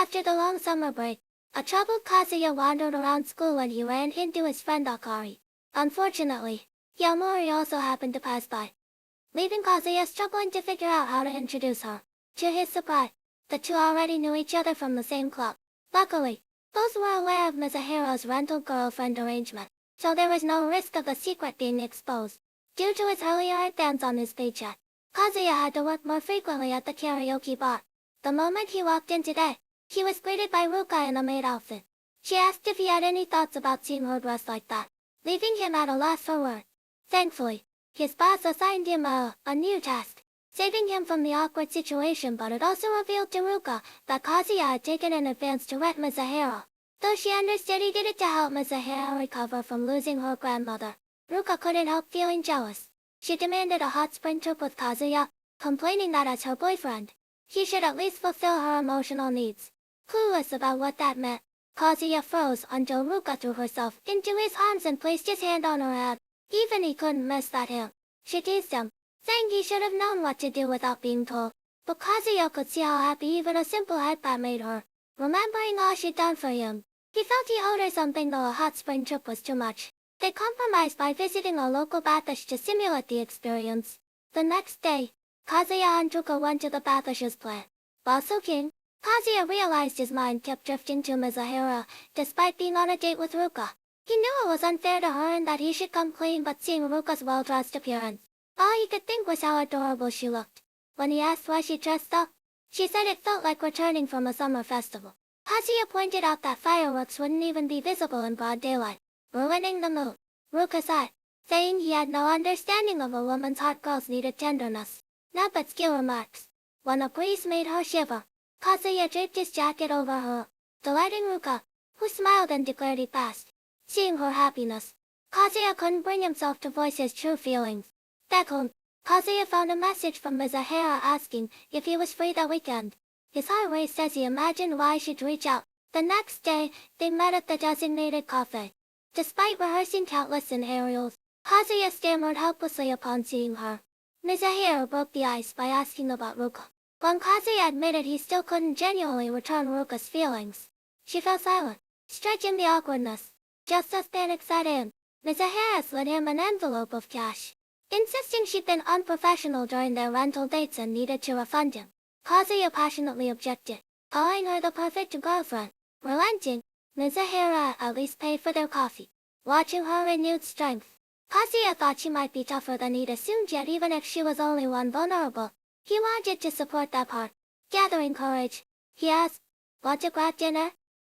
After the long summer break, a troubled Kazuya wandered around school when he ran into his friend Akari. Unfortunately, Yamori also happened to pass by, leaving Kazuya struggling to figure out how to introduce her. To his surprise, the two already knew each other from the same club. Luckily, both were aware of Mizuhiro's rental girlfriend arrangement, so there was no risk of the secret being exposed. Due to his earlier advance on his paycheck, Kazuya had to work more frequently at the karaoke bar. The moment he walked in today, he was greeted by Ruka in a maid outfit. She asked if he had any thoughts about seeing her dressed like that, leaving him at a loss for words. Thankfully, his boss assigned him a new task, saving him from the awkward situation, but it also revealed to Ruka that Kazuya had taken an advance to wet Mizuhiro. Though she understood he did it to help Mizuhiro recover from losing her grandmother, Ruka couldn't help feeling jealous. She demanded a hot spring trip with Kazuya, complaining that as her boyfriend, he should at least fulfill her emotional needs. Clueless about what that meant, Kazuya froze until Ruka threw herself into his arms and placed his hand on her head. Even he couldn't miss that hint. She teased him, saying he should have known what to do without being told. But Kazuya could see how happy even a simple headbutt made her. Remembering all she'd done for him, he felt he owed her something, though a hot spring trip was too much. They compromised by visiting a local bathish to simulate the experience. The next day, Kazuya and Ruka went to the bathish's plant. While soaking, Kazuya realized his mind kept drifting to Mizuhiro, despite being on a date with Ruka. He knew it was unfair to her and that he should come clean, but seeing Ruka's well-dressed appearance, all he could think was how adorable she looked. When he asked why she dressed up, she said it felt like returning from a summer festival. Kazuya pointed out that fireworks wouldn't even be visible in broad daylight, ruining the mood. Ruka sighed, saying he had no understanding of a woman's heart. Girls needed tenderness, not but skill remarks. When a breeze made her shiver, Kazuya draped his jacket over her, delighting Ruka, who smiled and declared he passed. Seeing her happiness, Kazuya couldn't bring himself to voice his true feelings. Back home, Kazuya found a message from Mizuhiro asking if he was free that weekend. His heart raced as he imagined why she'd reach out. The next day, they met at the designated cafe. Despite rehearsing countless scenarios, Kazuya stammered helplessly upon seeing her. Mizuhiro broke the ice by asking about Ruka. When Kazuya admitted he still couldn't genuinely return Ruka's feelings, she fell silent, stretching the awkwardness. Just as panic set in, Mizuhiro slid him an envelope of cash, insisting she'd been unprofessional during their rental dates and needed to refund him. Kazuya passionately objected, calling her the perfect girlfriend. Relenting, Mizuhiro at least paid for their coffee. Watching her renewed strength, Kazuya thought she might be tougher than he'd assumed, yet even if she was only one vulnerable, he wanted to support that part. Gathering courage, he asked, "Want to grab dinner?"